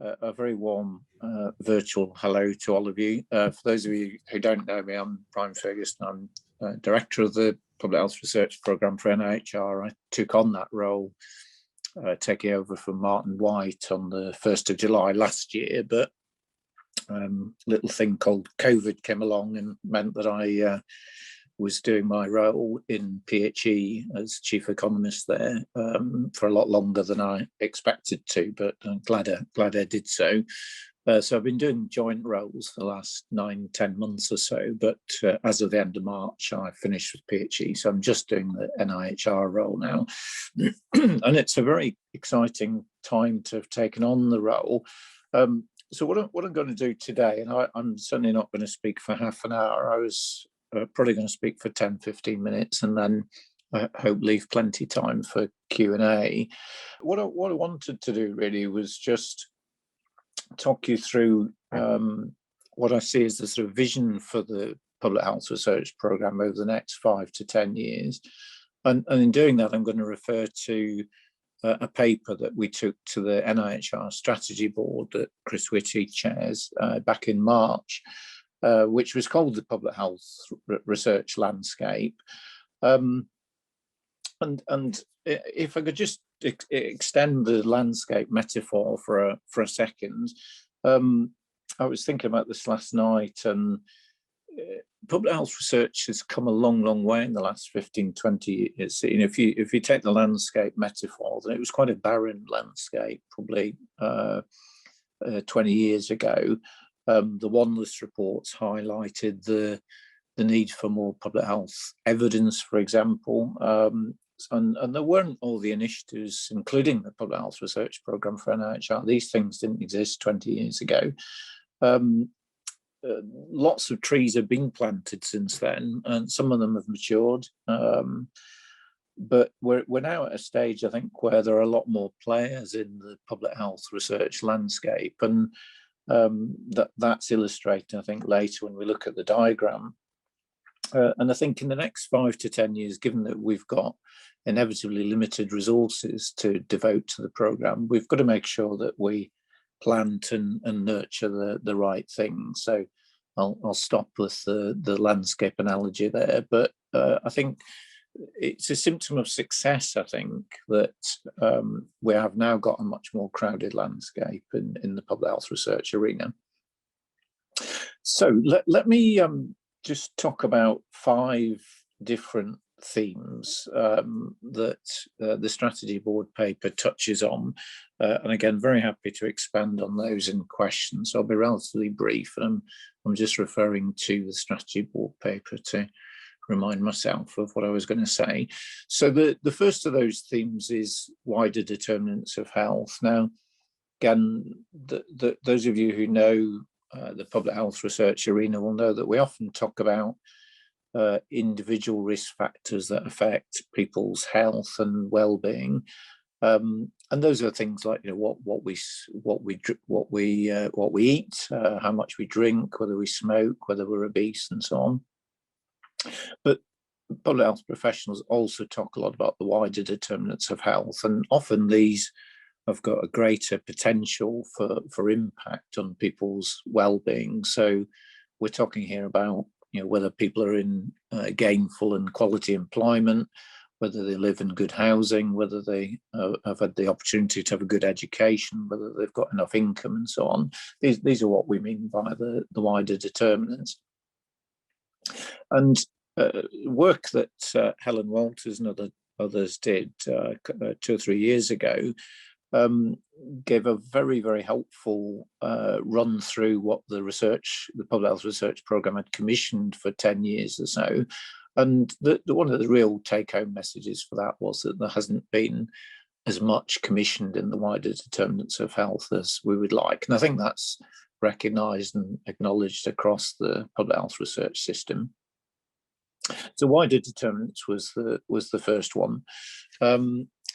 A very warm virtual hello to all of you. For those of you who don't know me, I'm Brian Ferguson. I'm Director of the Public Health Research Programme for NIHR. I took on that role, taking over from Martin White on the 1st of July last year, but little thing called COVID came along and meant that I was doing my role in PHE as chief economist there for a lot longer than I expected to, but I'm glad I did so. So I've been doing joint roles for the last 9-10 months or so, but as of the end of March, I finished with PHE, so I'm just doing the NIHR role now. And it's a very exciting time to have taken on the role. So what I'm going to do today, and I'm certainly not going to speak for half an hour. I was probably going to speak for 10-15 minutes and then I hope leave plenty time for Q&A. What I wanted to do really was just talk you through what I see as the sort of vision for the Public Health Research Programme over the next 5 to 10 years. And in doing that, I'm going to refer to a paper that we took to the NIHR Strategy Board that Chris Whitty chairs back in March, which was called the Public Health Research Landscape. And if I could just extend the landscape metaphor for a second, I was thinking about this last night, and public health research has come a long way in the last 15-20 years. You know, if you take the landscape metaphor, then it was quite a barren landscape probably 20 years ago. The Wanless reports highlighted the need for more public health evidence, for example, and there weren't all the initiatives, including the Public Health Research Programme for NIHR. These things didn't exist 20 years ago. Lots of trees have been planted since then, and some of them have matured. But we're now at a stage, I think, where there are a lot more players in the public health research landscape, and that's illustrated, I think, later when we look at the diagram. And I think in the next 5 to 10 years, given that we've got inevitably limited resources to devote to the programme, we've got to make sure that we plant and nurture the right things. So I'll stop with the landscape analogy there, but I think it's a symptom of success, I think, that we have now got a much more crowded landscape in the public health research arena. So let me just talk about 5 different themes that the strategy board paper touches on, and again, very happy to expand on those in questions. So I'll be relatively brief, and I'm just referring to the strategy board paper to remind myself of what I was going to say. So the first of those themes is wider determinants of health. Now, again, those of you who know the public health research arena will know that we often talk about individual risk factors that affect people's health and well-being, and those are things like, you know, what we eat, how much we drink, whether we smoke, whether we're obese, and so on. But public health professionals also talk a lot about the wider determinants of health, and often these have got a greater potential for impact on people's well-being. So we're talking here about, you know, whether people are in gainful and quality employment, whether they live in good housing, whether they have had the opportunity to have a good education, whether they've got enough income, and so on. These are what we mean by the wider determinants. And work that Helen Walters and others did 2 or 3 years ago gave a very helpful run through what the Public Health Research Programme had commissioned for 10 years or so. And one of the real take-home messages for that was that there hasn't been as much commissioned in the wider determinants of health as we would like. And I think that's recognised and acknowledged across the public health research system. So wider determinants was the first one.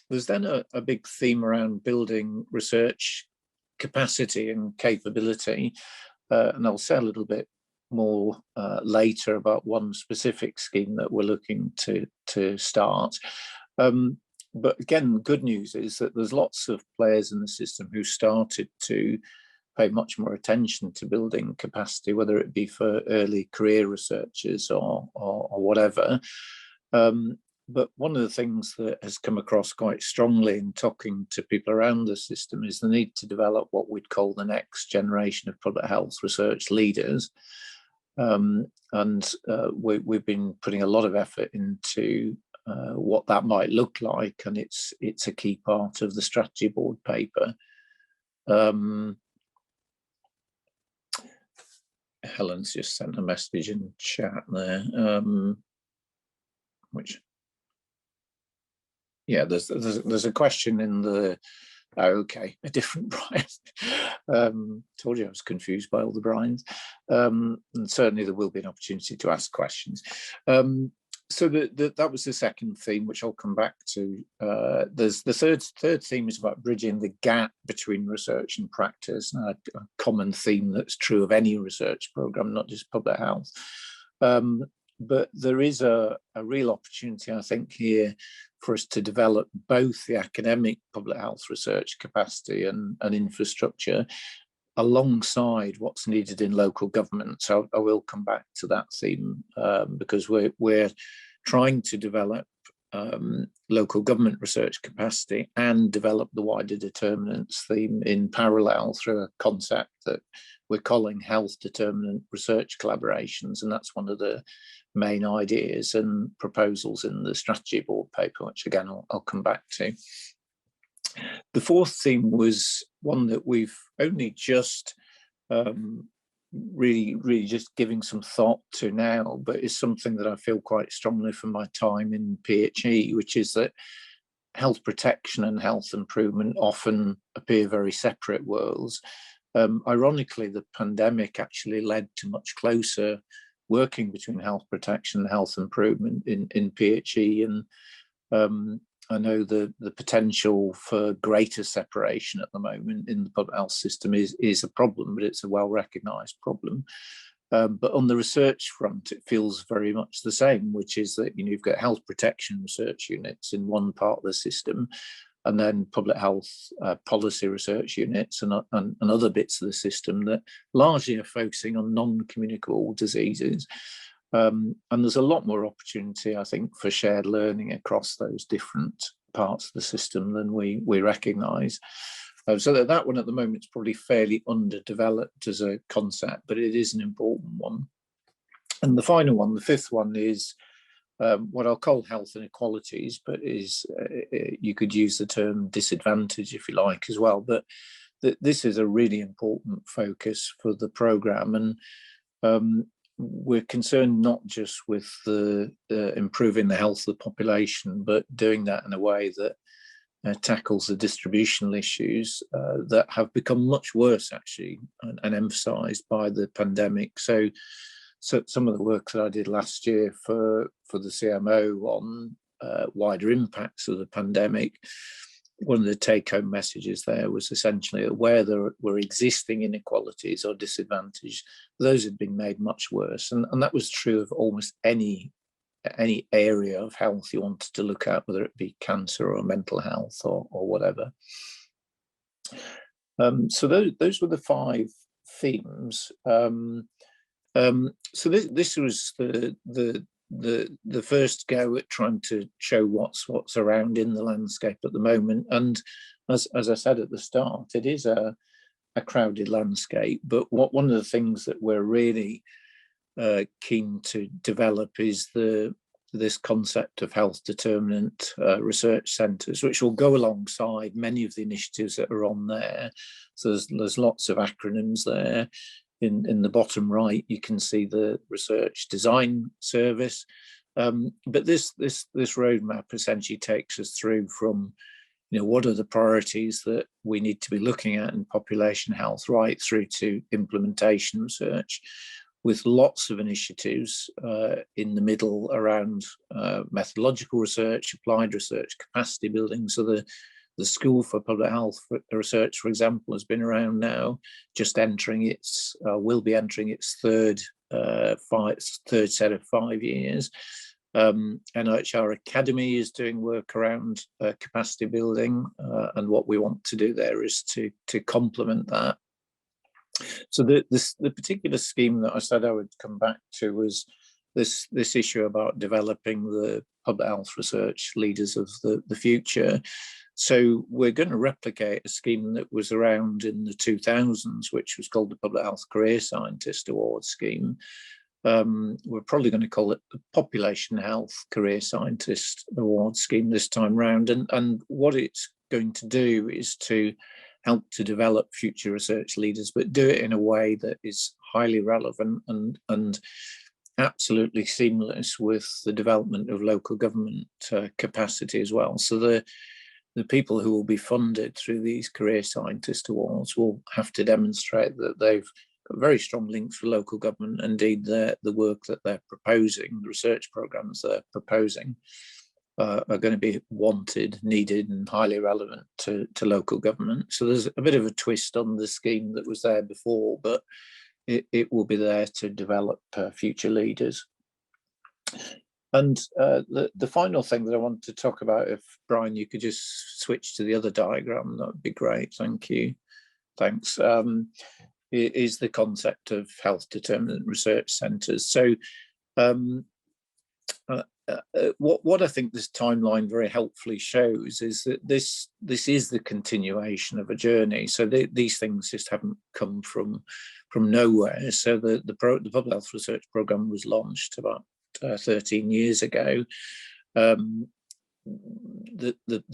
There's then a big theme around building research capacity and capability, and I'll say a little bit more later about one specific scheme that we're looking to start. But again, the good news is that there's lots of players in the system who started to pay much more attention to building capacity, whether it be for early career researchers or whatever. But one of the things that has come across quite strongly in talking to people around the system is the need to develop what we'd call the next generation of public health research leaders. We've been putting a lot of effort into what that might look like, and it's a key part of the strategy board paper. Helen's just sent a message in chat there, there's a question in the, okay, a different Brian. Told you I was confused by all the Brians. And certainly there will be an opportunity to ask questions. So that was the second theme, which I'll come back to. There's the third theme is about bridging the gap between research and practice, a common theme that's true of any research program, not just public health. But there is a real opportunity, I think, here for us to develop both the academic public health research capacity and infrastructure alongside what's needed in local government. So I will come back to that theme because we're trying to develop local government research capacity and develop the wider determinants theme in parallel through a concept that we're calling health determinant research collaborations. And that's one of the main ideas and proposals in the strategy board paper, which again, I'll come back to. The fourth theme was one that we've only just really just giving some thought to now, but is something that I feel quite strongly from my time in PHE, which is that health protection and health improvement often appear very separate worlds. Ironically, the pandemic actually led to much closer working between health protection and health improvement in PHE, and I know the potential for greater separation at the moment in the public health system is a problem, but it's a well-recognised problem. But on the research front, it feels very much the same, which is that you've got health protection research units in one part of the system, and then public health policy research units and other bits of the system that largely are focusing on non-communicable diseases. And there's a lot more opportunity, I think, for shared learning across those different parts of the system than we recognise. So that one at the moment is probably fairly underdeveloped as a concept, but it is an important one. And the final one, the fifth one, is what I'll call health inequalities, but is you could use the term disadvantage if you like as well. But this is a really important focus for the programme, and we're concerned not just with the improving the health of the population, but doing that in a way that tackles the distributional issues that have become much worse, actually, and emphasised by the pandemic. So some of the work that I did last year for the CMO on wider impacts of the pandemic, one of the take-home messages there was essentially that where there were existing inequalities or disadvantages, those had been made much worse. And that was true of almost any area of health you wanted to look at, whether it be cancer or mental health or whatever. So those were the five themes. So this was the first go at trying to show what's around in the landscape at the moment. And as I said at the start, it is a crowded landscape. But one of the things that we're really keen to develop is this concept of health determinant research centres, which will go alongside many of the initiatives that are on there. So there's lots of acronyms there. In the bottom right, you can see the research design service. But this roadmap essentially takes us through from, what are the priorities that we need to be looking at in population health, right through to implementation research, with lots of initiatives in the middle around methodological research, applied research, capacity building. So the School for Public Health Research, for example, has been around now, just will be entering its third set of 5 years. NIHR Academy is doing work around capacity building, and what we want to do there is to complement that. So the particular scheme that I said I would come back to was this issue about developing the public health research leaders of the future. So we're going to replicate a scheme that was around in the 2000s, which was called the Public Health Career Scientist Award Scheme. We're probably going to call it the Population Health Career Scientist Award Scheme this time round. And what it's going to do is to help to develop future research leaders, but do it in a way that is highly relevant and absolutely seamless with the development of local government capacity as well. So the people who will be funded through these career scientist awards will have to demonstrate that they've got very strong links for local government. Indeed, the work that they're proposing, the research programs they're proposing, are going to be wanted, needed, and highly relevant to local government. So there's a bit of a twist on the scheme that was there before, but it will be there to develop future leaders. And the final thing that I want to talk about, if Brian, you could just switch to the other diagram, that would be great. Thank you. Thanks. Is the concept of health determinant research centres. So what I think this timeline very helpfully shows is that this is the continuation of a journey. So these things just haven't come from nowhere. So the Public Health Research Programme was launched about 13 years ago. The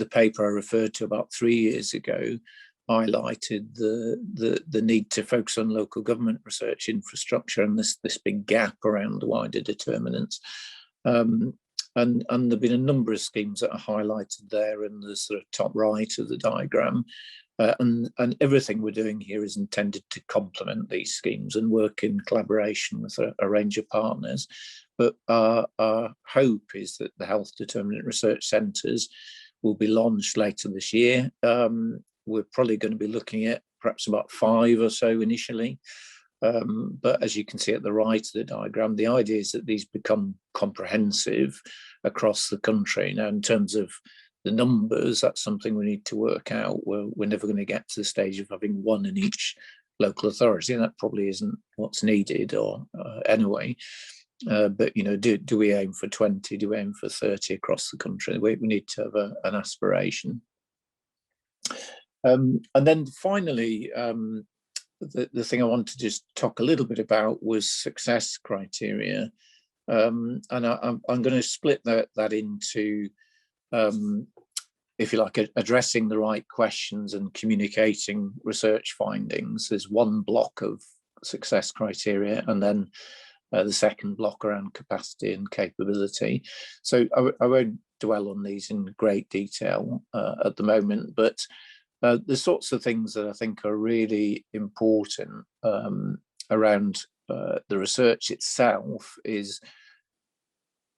paper I referred to about 3 years ago highlighted the need to focus on local government research infrastructure and this big gap around the wider determinants. And there've been a number of schemes that are highlighted there in the sort of top right of the diagram. And everything we're doing here is intended to complement these schemes and work in collaboration with a range of partners. But our hope is that the health determinant research centres will be launched later this year. We're probably going to be looking at perhaps about 5 or so initially. But as you can see at the right of the diagram, the idea is that these become comprehensive across the country. Now, in terms of the numbers, that's something we need to work out. We're never going to get to the stage of having one in each local authority, and that probably isn't what's needed or anyway. But, you know, do we aim for 20? Do we aim for 30 across the country? We need to have an aspiration. And then finally, the thing I want to just talk a little bit about was success criteria. And I'm going to split that into, if you like, addressing the right questions and communicating research findings. There's one block of success criteria, and then the second block around capacity and capability. So I won't dwell on these in great detail at the moment, but the sorts of things that I think are really important around the research itself is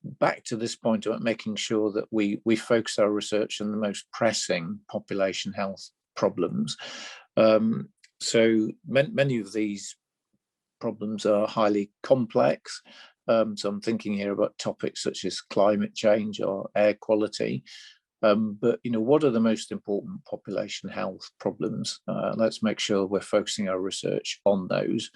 back to this point about making sure that we focus our research on the most pressing population health problems. So many of these problems are highly complex. So I'm thinking here about topics such as climate change or air quality. But, you know, what are the most important population health problems? Let's make sure we're focusing our research on those.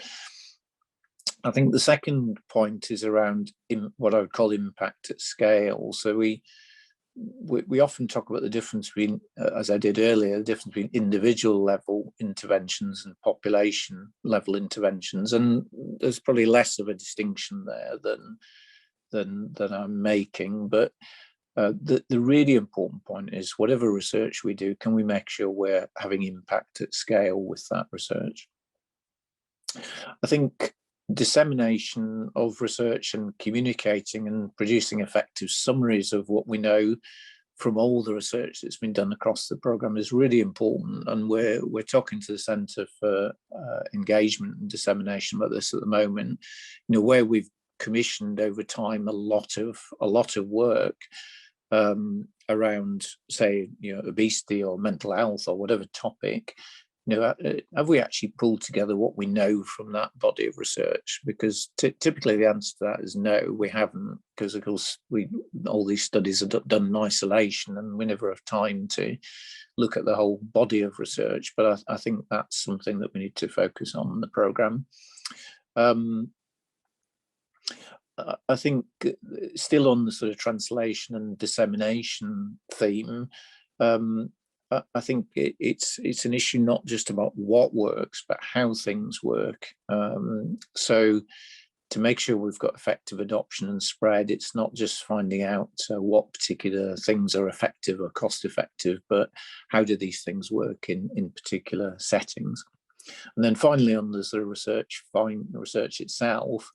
I think the second point is around what I would call impact at scale. So we often talk about the difference between, as I did earlier, the difference between individual level interventions and population level interventions. And there's probably less of a distinction there than I'm making. But the really important point is whatever research we do, can we make sure we're having impact at scale with that research? I think dissemination of research and communicating and producing effective summaries of what we know from all the research that's been done across the programme is really important, and we're talking to the Centre for Engagement and Dissemination about this at the moment. You know, where we've commissioned over time a lot of work around, say, you know, obesity or mental health or whatever topic. have we actually pulled together what we know from that body of research? Because typically the answer to that is no, we haven't, because of course all these studies are done in isolation and we never have time to look at the whole body of research. But I think that's something that we need to focus on in the programme. I think still on the sort of translation and dissemination theme, I think it's an issue not just about what works, but how things work. So to make sure we've got effective adoption and spread, it's not just finding out what particular things are effective or cost effective, but how do these things work in particular settings. And then finally, on the sort of research itself,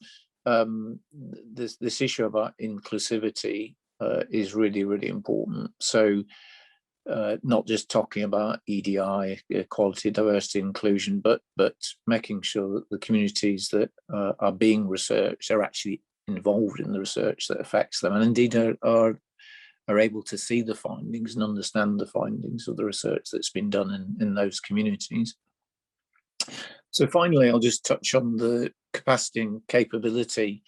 this issue about inclusivity is really, really important. So not just talking about EDI, equality, diversity, inclusion, but making sure that the communities that are being researched are actually involved in the research that affects them, and indeed are able to see the findings and understand the findings of the research that's been done in those communities. So finally, I'll just touch on the capacity and capability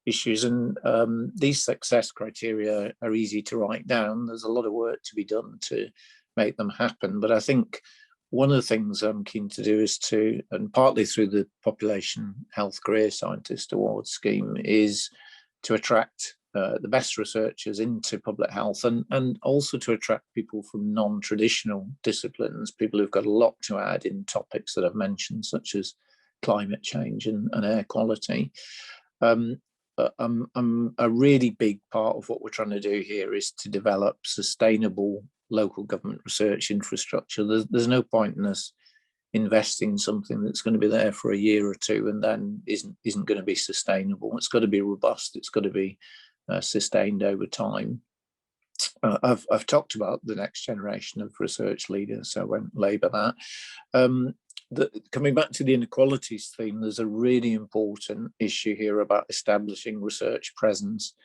issues, and these success criteria are easy to write down. There's a lot of work to be done to make them happen, but I think one of the things I'm keen to do is to, and partly through the Population Health Career Scientist Award scheme, is to attract the best researchers into public health, and also to attract people from non-traditional disciplines, people who've got a lot to add in topics that I've mentioned, such as climate change and air quality. A really big part of what we're trying to do here is to develop sustainable local government research infrastructure. There's no point in us investing in something that's going to be there for a year or two and then isn't going to be sustainable. It's got to be robust. It's got to be sustained over time. I've talked about the next generation of research leaders, so I won't labour that. Coming back to the inequalities theme, there's a really important issue here about establishing research presence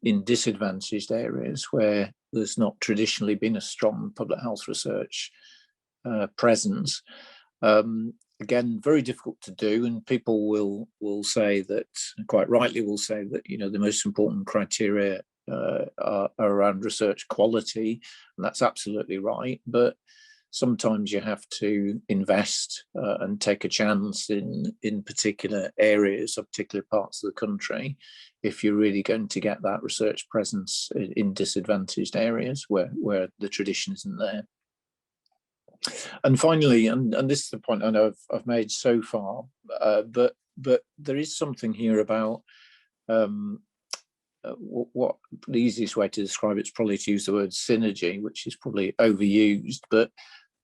in disadvantaged areas where there's not traditionally been a strong public health research presence. Again, very difficult to do, and people will say that, quite rightly will say that, the most important criteria are around research quality, and that's absolutely right. But sometimes you have to invest and take a chance in particular areas or particular parts of the country if you're really going to get that research presence in disadvantaged areas where the tradition isn't there. And finally, and this is the point I know I've made so far, but there is something here about what the easiest way to describe it is probably to use the word synergy, which is probably overused, but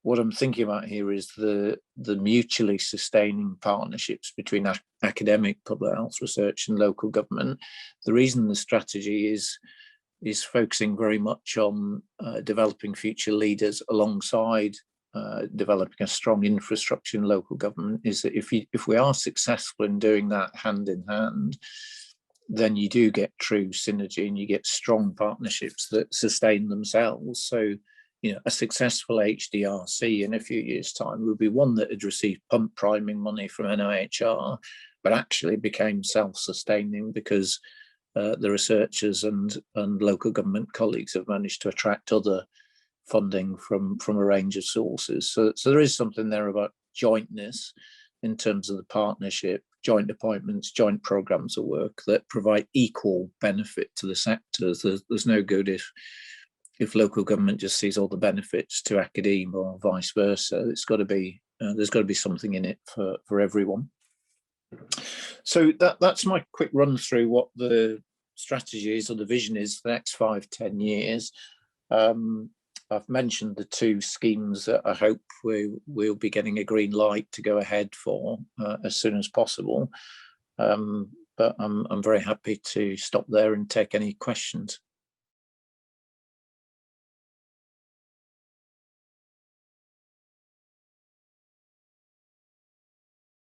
what I'm thinking about here is the mutually sustaining partnerships between academic public health research and local government. The reason the strategy is focusing very much on developing future leaders alongside developing a strong infrastructure in local government is that if we are successful in doing that hand in hand, then you do get true synergy and you get strong partnerships that sustain themselves. So, a successful HDRC in a few years' time would be one that had received pump priming money from NIHR, but actually became self-sustaining because the researchers and local government colleagues have managed to attract other funding from a range of sources. So there is something there about jointness in terms of the partnership, joint appointments, joint programs of work that provide equal benefit to the sectors. There's no good if local government just sees all the benefits to academia or vice versa. It's got to be there's got to be something in it for everyone. So that's my quick run through what the strategy is or the vision is for the next 5-10 years. I've mentioned the two schemes that I hope we'll be getting a green light to go ahead for as soon as possible. But I'm very happy to stop there and take any questions.